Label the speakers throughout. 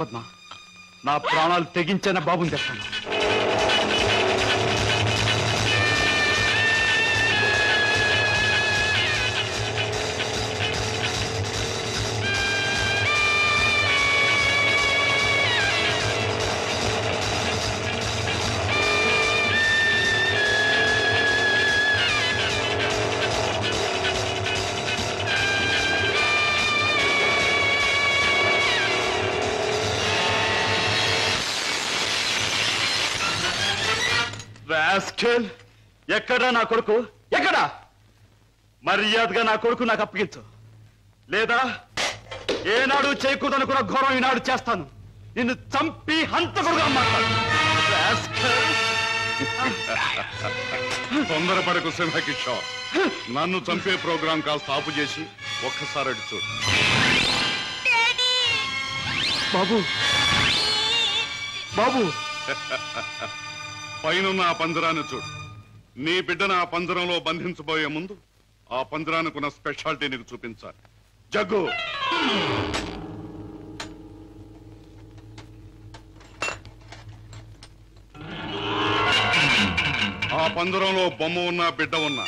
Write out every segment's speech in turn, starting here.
Speaker 1: పద్మ, నా ప్రాణాలు తెగించిన బాబుని తెస్తాను. ఎక్కడా నా కొడుకు? ఎక్కడా? మర్యాదగా నా కొడుకు నాకు అప్పగించు, లేదా ఏనాడు చేయకూడదనుకున్న ఘోరం ఈనాడు చేస్తాను. నిన్ను చంపి హంతకుడుగా మాట్లాడు.
Speaker 2: తొందరపడకు సింహకిషోర్. నన్ను చంపే ప్రోగ్రాం కాస్త ఆపు చేసి ఒక్కసారి అటు చూడు.
Speaker 1: బాబు, బాబు,
Speaker 2: పైనున్న ఆ పంజరాన్ని చూడు. నీ బిడ్డను ఆ పంజరంలో బంధించబోయే ముందు ఆ పంజరానికున్న స్పెషాలిటీ నీకు చూపించాలి. జగ్గు, ఆ పంజరంలో బొమ్మ ఉన్న బిడ్డ ఉన్న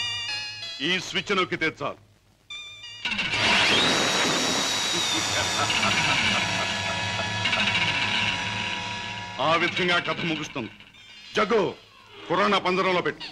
Speaker 2: ఈ స్విచ్ నొక్కితే చాలు. ఆ విధంగా కథ ముగుస్తుంది. జగ్గు, కుర్రాన్ని ఆ పంజరంలో పెట్టు.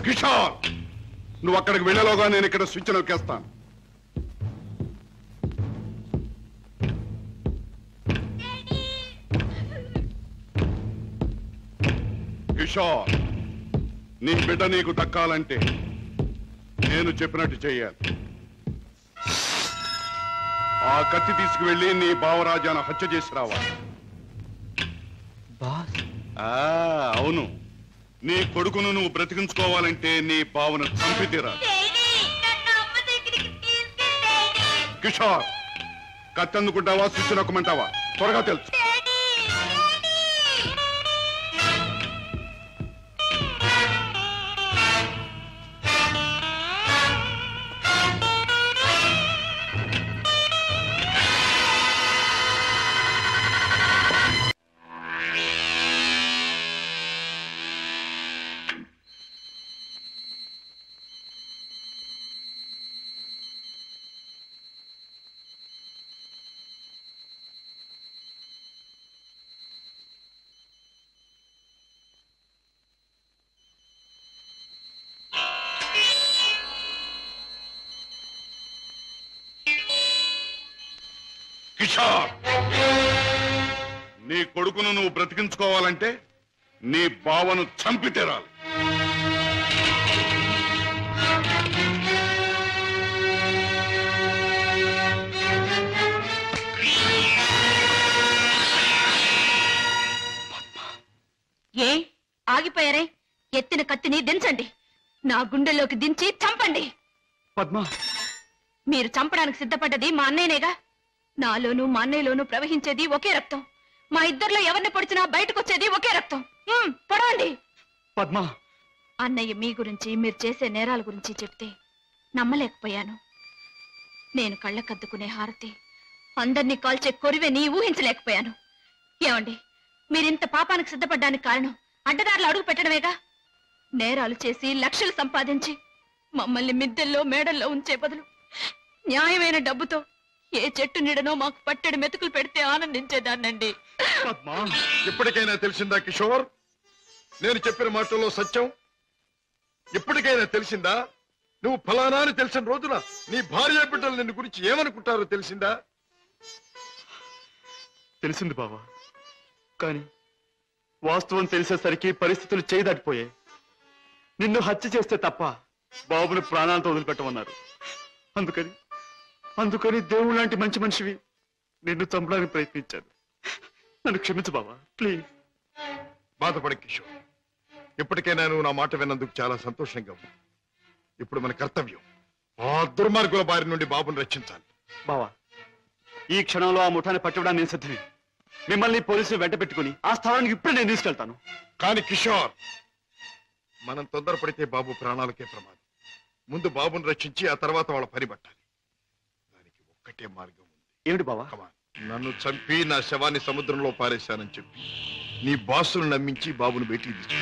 Speaker 2: కిషోర్, నువ్వు అక్కడికి వెళ్ళలోగా నేను ఇక్కడ స్విచ్ నొక్కేస్తాను. కిషోర్, నీ బిడ్డ నీకు దక్కాలంటే నేను చెప్పినట్టు చెయ్యాలి. ఆ కత్తి తీసుకువెళ్ళి నీ బావరాజాను హత్య చేసి రావాలి. అవును, నీ కొడుకును నువ్వు బ్రతికించుకోవాలంటే నీ బావను చంపి తీరాలి. కిషోర్, కత్తి అందుకుంటావా స్విచ్ నొక్కమంటావా? త్వరగా తెలుసు. కిషోర్, నీ కొడుకును నువ్వు బ్రతికించుకోవాలంటే నీ బావను చంపి తీరాలి.
Speaker 3: ఏ ఆగిపోయారే? ఎత్తిన కత్తిని దించండి. నా గుండెల్లోకి దించి చంపండి.
Speaker 1: పద్మ,
Speaker 3: మీరు చంపడానికి సిద్ధపడ్డది మా అన్నయ్యనేగా. నాలోనూ మా అన్నయ్యలోనూ ప్రవహించేది ఒకే రక్తం. మా ఇద్దరిలో ఎవరిని పొడిచినా బయటకు వచ్చేది ఒకే రక్తం. పొడవండి.
Speaker 1: పద్మ,
Speaker 3: అన్నయ్య మీ గురించి, మీరు చేసే నేరాల గురించి చెప్తే నమ్మలేకపోయాను. నేను కళ్ళకద్దుకునే హారతి, అందరినీ కాల్చే కొరివేని ఊహించలేకపోయాను. ఏమండి, మీరింత పాపానికి సిద్ధపడ్డానికి కారణం అడ్డదారులు అడుగు పెట్టడమేగా. నేరాలు చేసి లక్షలు సంపాదించి మమ్మల్ని మిద్దెల్లో మేడల్లో ఉంచే బదులు న్యాయమైన డబ్బుతో ఏ చెట్టు నీడనో మాకు పట్టెడు మెతుకులు పెడితే ఆనందించేదాన్నండి.
Speaker 2: ఇప్పటికైనా తెలిసిందా కిషోర్? నేను చెప్పిన మాటల్లో సత్యం ఇప్పటికైనా తెలిసిందా? నువ్వు ఫలానా అని తెలిసిన రోజున నీ భార్య బిడ్డలు నిన్ను గురించి ఏమనుకుంటారో తెలిసిందా?
Speaker 1: తెలిసింది బావా, కానీ వాస్తవం తెలిసేసరికి పరిస్థితులు చేయదాటిపోయాయి. నిన్ను హత్య చేస్తే తప్ప బాబుని ప్రాణాలతో వదిలిపెట్టమన్నారు. అందుకని దేవుడు లాంటి మంచి మనిషివి నిన్ను చంపడానికి ప్రయత్నించాను. నన్ను క్షమించు బావా, ప్లీజ్.
Speaker 2: బాధపడి కిషోర్, ఇప్పటికైనా నువ్వు నా మాట విన్నందుకు చాలా సంతోషంగా ఉంది. ఇప్పుడు మన కర్తవ్యం ఆ దుర్మార్గుల బారి నుండి బాబుని రక్షించాలి.
Speaker 1: బావా, ఈ క్షణంలో ఆ ముఠాన్ని పట్టుకోవడానికి నేను సిద్ధమే. మిమ్మల్ని పోలీసులు వెంట పెట్టుకుని ఆ స్థలానికి ఇప్పుడే నేను తీసుకెళ్తాను.
Speaker 2: కానీ కిషోర్, మనం తొందరపడితే బాబు ప్రాణాలకే ప్రమాదం. ముందు బాబుని రక్షించి ఆ తర్వాత వాళ్ళ పని పట్టాలి. దానికి ఒక్కటే మార్గం ఉంది.
Speaker 1: ఏమిటి బావా?
Speaker 2: కమాన్. నన్ను చంపి నా శవాన్ని సముద్రంలో పారేశానని చెప్పి నీ బాసును నమ్మించి బాబును బయటికి తీసుకు,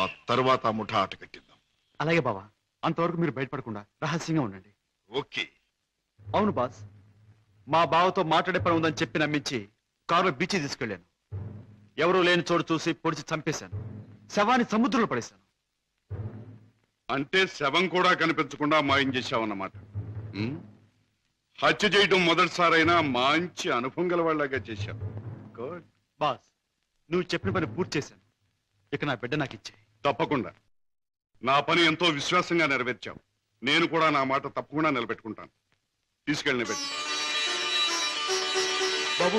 Speaker 2: ఆ తర్వాత ఆ ముఠా ఆట కట్టిద్దాం.
Speaker 1: అలాగే బావా, అంతవరకు మీరు బయటపడకుండా రహస్యంగా ఉండండి.
Speaker 2: ఓకే.
Speaker 1: అవును బాస్, మా బావతో మాట్లాడే పని ఉందని చెప్పి నమ్మించి కారులో బీచ్ తీసుకెళ్లాను. ఎవరూ లేని చోటు చూసి పొడిచి చంపేశాను. శవాన్ని సముద్రంలో పడేశాను.
Speaker 4: అంటే శవం కూడా కనిపించకుండా మాయం చేశావన్నమాట. హత్య చేయడం మొదటిసారైనా మంచి అనుభవం గల వాళ్ళగా చేశావు. గుడ్.
Speaker 1: బాస్, నువ్వు చెప్పిన పని పూర్తి చేశాను. ఇక నా బిడ్డ నాకు ఇచ్చే.
Speaker 4: తప్పకుండా. నా పని ఎంతో విశ్వాసంగా నెరవేర్చావు. నేను కూడా నా మాట తప్పకుండా నిలబెట్టుకుంటాను. తీసుకెళ్ళి నిలబెట్టు.
Speaker 1: బాబు,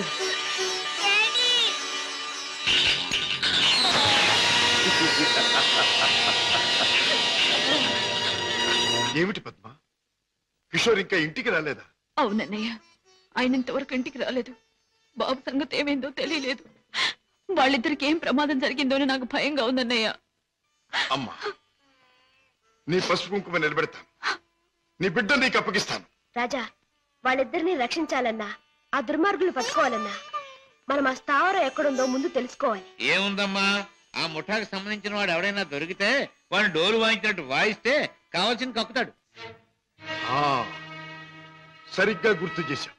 Speaker 2: ఏమిటి పద్మ, కిషోర్ ఇంకా ఇంటికి రాలేదా?
Speaker 3: అవునన్నయ్య, ఆయన ఇంతవరకు ఇంటికి రాలేదు. బాబు సంగతి ఏమైందో తెలియలేదు. వాళ్ళిద్దరికి ఏం ప్రమాదం జరిగిందో అని నాకు భయంగా ఉందన్నయ్య.
Speaker 2: అమ్మా, నీ పసుపు కుంకుమ నిలబెడతాను. నీ బిడ్డ నీకు అప్పగిస్తాను.
Speaker 5: రాజా, వాళ్ళిద్దరిని రక్షించాలన్నా, ఆ దుర్మార్గులు పట్టుకోవాలన్నా, మనం ఆ స్థావరం ఎక్కడుందో ముందు తెలుసుకోవాలి.
Speaker 6: ఏముందమ్మా, ఆ ముఠాకు సంబంధించిన వాడు ఎవడైనా దొరికితే వాడు డోలు వాయించినట్టు వాయిస్తే కావాల్సింది కక్కుతాడు.
Speaker 2: ఆ, సరిగ్గా గుర్తు చేశాం.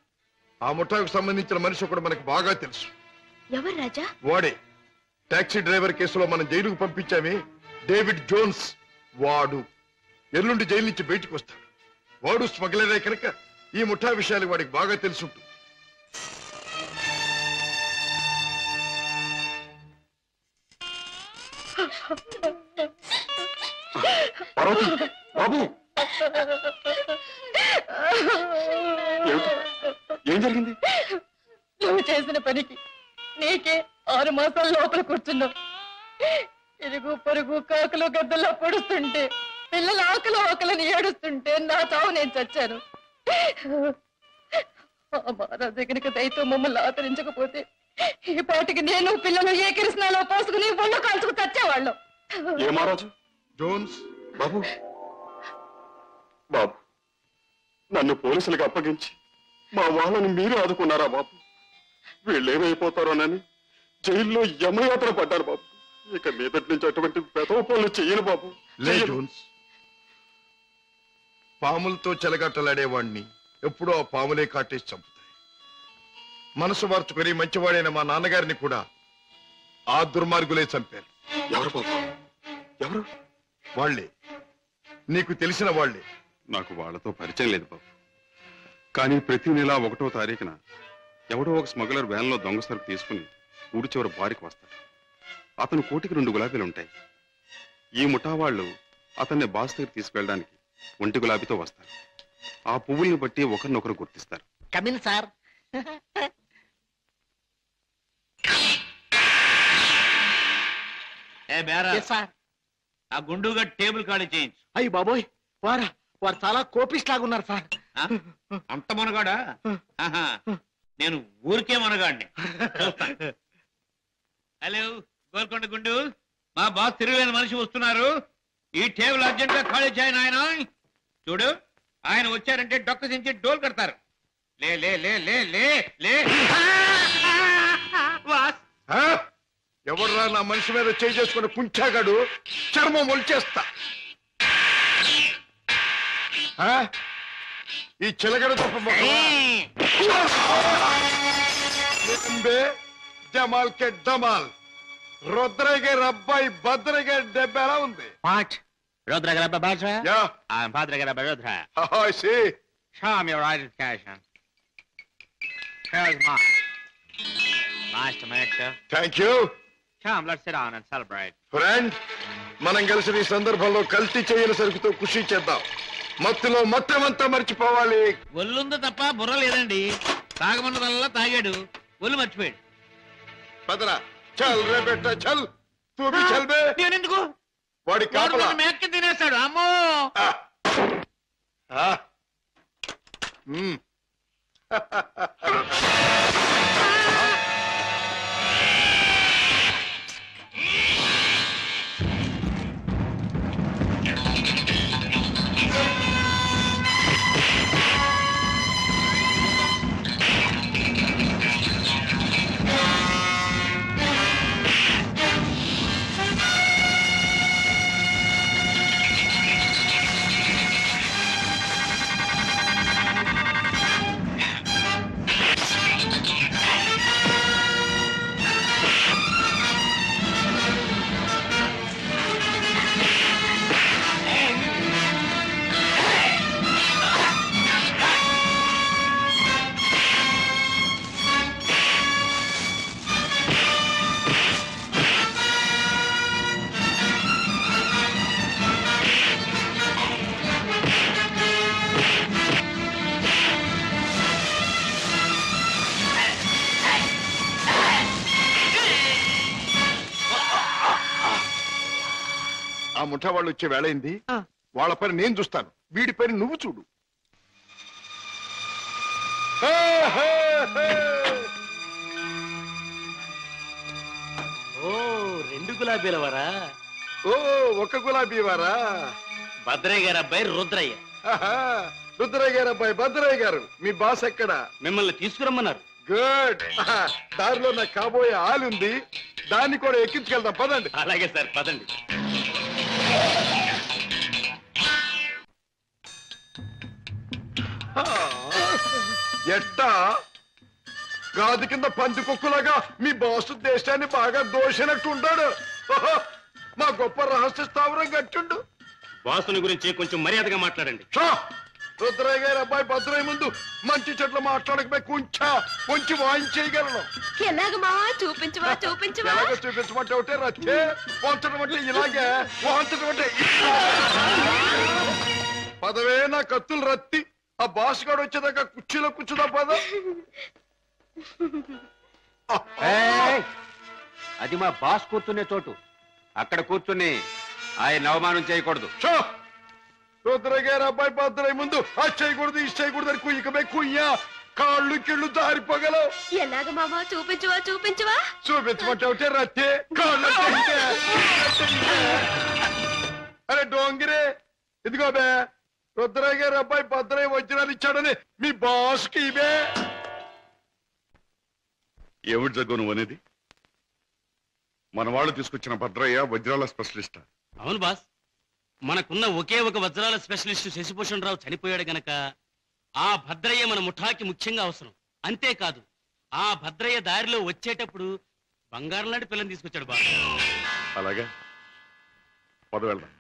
Speaker 2: ఆ ముఠాకు సంబంధించిన మనిషి ఒకడు మనకు బాగా తెలుసు.
Speaker 5: ఎవరు రాజా?
Speaker 2: వాడే టాక్సీ డ్రైవర్ కేసులో మనం జైలుకు పంపించామే, డేవిడ్ జోన్స్. వాడు ఎల్లుండి జైలు నుంచి బయటకు వస్తాడు. వాడు స్మగ్లరే కనుక ఈ ముఠా విషయాలు వాడికి బాగా తెలుసుంటుంది.
Speaker 1: పార్వతి, బాబు, ఏమిటి? ఏం జరిగింది?
Speaker 7: నువ్వు చేసిన పనికి నీకే 6 మాసాల లోపల కూర్చున్నావు. ఇరుగు పొరుగు కాకులు గద్దల్లో పొడుస్తుంటే, పిల్లలు ఆకలని ఏడుస్తుంటే నా చావు నేను చచ్చాను. ఆ మహారాజు కనుక దయతో మమ్మల్ని ఆదరించకపోతే ఈ పాటికి నేను పిల్లలు ఏ కిరసనాలో పోసుకుని ఒళ్ళు కాల్చుకు చచ్చేవాళ్ళం.
Speaker 1: ఏ మహారాజు?
Speaker 2: జోన్స్,
Speaker 1: బాబు, బాబు, నన్ను పోలీసులకు అప్పగించి మా వాళ్ళని మీరు ఆదుకున్నారా బాబు? వీళ్ళేమైపోతారోనని జైల్లో యమయాత్ర పడ్డారు బాబు. ఇక మీదటి నుంచి అటువంటి పెదవ పనులు చెయ్యను బాబు.
Speaker 2: లే జోన్స్, పాములతో చెలగట్టలాడేవాణ్ణి ఎప్పుడూ ఆ పాములే కాటేసి చంపుతాయి. మనసు మార్చుకొని మంచివాడైన మా నాన్నగారిని కూడా ఆ దుర్మార్గులే చంపారు.
Speaker 1: ఎవరు బాబు? ఎవరు?
Speaker 2: వాళ్లే, నీకు తెలిసిన వాళ్లే.
Speaker 4: నాకు వాళ్ళతో పరిచయం లేదు బాబు. కానీ ప్రతి నెల 1వ తారీఖున ఎవడో ఒక స్మగ్లర్ వ్యాన్లో దొంగ సరుకు తీసుకుని ఊరి చివరి బారికి వస్తాడు. అతను కోటికి 2 గులాబీలు ఉంటాయి. ఈ ముఠా వాళ్ళు అతన్ని బాస్ దగ్గర తీసుకెళ్ళడానికి 1 గులాబీతో వస్తారు. ఆ పువ్వుల్ని బట్టి ఒకరినొకరు గుర్తిస్తారు.
Speaker 6: Come in sir. ఏ బేరా, ఆ గుండుగా టేబుల్ ఖాళీ చేయించు.
Speaker 8: అయ్యి బాబోయ్, వారు చాలా కోపిస్ట్ లాగున్నారు సార్.
Speaker 6: అంత మనగాడా? ఆహా, నేను ఊరికే మనగాడిని. హలో గోల్కొండ గుండు, మా బాస్ తిరుగులేని మనిషి వస్తున్నారు. ఈ టేబుల్ అర్జెంట్ గా ఖాళీ చేయను. ఆయన చూడు, ఆయన వచ్చారంటే డొక్క దించి డోల్ కడతారు. లే లే లే లే లే లే. బాస్,
Speaker 2: ఎవర్రా నా మనిషి మీద చేయి చేసుకుని కుంచాగాడు? చర్మం ఒలిచేస్తా. ఈ చిలగడ తప్ప జమాల్ కే డమాల్, రుద్రగే రబ్బాయి భద్రగే డెబ్బ ఎలా ఉంది?
Speaker 6: Rodra grabba Bajra?
Speaker 2: Yeah.
Speaker 6: I'm Padre grabba Rodra.
Speaker 2: I see.
Speaker 6: Show me your identification. Here's mine. Nice to meet you.
Speaker 2: Thank you.
Speaker 6: Come, let's sit down and celebrate.
Speaker 2: Friend, మనం కలిసి ఈ సందర్భంలో కల్తీ చేయని సరుకుతో ఖుషి చేద్దాం. మత్తులో మొత్తమంతా మర్చిపోవాలి.
Speaker 6: ఒళ్ళుందో తప్ప బుర్ర లేదండి. తాగమన్నదల్లా తాగాడు, ఒళ్ళు మర్చిపోయాడు.
Speaker 2: పదరా, చల్ రే బెట్ట, చల్. తూ భీ చల్ బే.
Speaker 6: నేనెందుకు?
Speaker 2: వాడి కాపలా
Speaker 6: మేక్కి తినేస్తాడు. అమ్మో,
Speaker 2: మ్మ్. ఆ ముఠా వాళ్ళు వచ్చే వేళైంది. వాళ్ళ పని నేను చూస్తాను, వీడి పని నువ్వు చూడు.
Speaker 8: ఓ 2 గులాబీల వారా?
Speaker 2: ఓ ఒక గులాబీ వారా?
Speaker 8: భద్రయ్య గారు అబ్బాయి రుద్రయ్య.
Speaker 2: రుద్రయ్య గారు అబ్బాయి భద్రయ్య గారు. మీ బాస్ ఎక్కడ?
Speaker 8: మిమ్మల్ని తీసుకురమ్మన్నారు.
Speaker 2: గుడ్. దారిలో నాకు కాబోయే ఆలుంది, దాన్ని కూడా ఎక్కించుకెళ్దాం, పదండి.
Speaker 8: అలాగే సార్, పదండి.
Speaker 2: ఎట్టా గాది కింద పంది కుక్కలాగా మీ బాసు దేశాన్ని బాగా దోషినట్టు ఉంటాడు. మా గొప్ప రహస్య స్థావరం కట్టిండు.
Speaker 8: బాసుని గురించి కొంచెం మర్యాదగా మాట్లాడండి.
Speaker 2: రుద్రయ్య గారి అబ్బాయి భద్రయ్య ముందు మంచి చెట్లు మాట్లాడకపోయి కొంచెం వాయించేయగలను.
Speaker 5: ఎలాగ మావా? చూపించవా చూపించవా?
Speaker 2: ఎలాగో చూపించమంటే ఒకటే రచ్చే, వంచడం అంటే ఇలాగే, వాంచడం అంటే పదవే నా కత్తులు రత్తి. ఆ బాస్ గారు వచ్చేదాకా కుర్చీలో కూర్చుదా పద.
Speaker 6: అది మా బాస్ కూర్చునే చోటు. అక్కడ కూర్చుని ఆయన అవమానం చేయకూడదు.
Speaker 2: రుద్రయ్య గారి అబ్బాయి భద్రయ్య ముందు అది చేయకూడదు, ఇది చేయకూడదు అని కుయ్యకమే కుయ్యా, కాళ్ళు కిళ్ళు జారిపోగలవు.
Speaker 5: ఎలాగ మావా? చూపించవా చూపించవా?
Speaker 2: చూపించమంటే ఒకటే రత్తే, కాళ్ళు అరే డోంగిరే, ఇదిగో బే రుద్రయ్య గారి అబ్బాయి భద్రయ్య వజ్రాలు ఇచ్చాడని మీ బాస్ కి ఇవే.
Speaker 4: ఏమిటి జగ్గు నువ్వు అనేది? మన వాళ్ళు తీసుకొచ్చిన భద్రయ్య వజ్రాల స్పెషలిస్ట్.
Speaker 8: అవును బాస్, మనకున్న ఒకే ఒక వజ్రాల స్పెషలిస్ట్ శశిభూషణ్ రావు చనిపోయాడు గనక ఆ భద్రయ్య మన ముఠాకి ముఖ్యంగా అవసరం. అంతేకాదు, ఆ భద్రయ్య దారిలో వచ్చేటప్పుడు బంగారం లాంటి పిల్లని తీసుకొచ్చాడు బాస్.
Speaker 4: అలాగా, పద వెళ్దాం.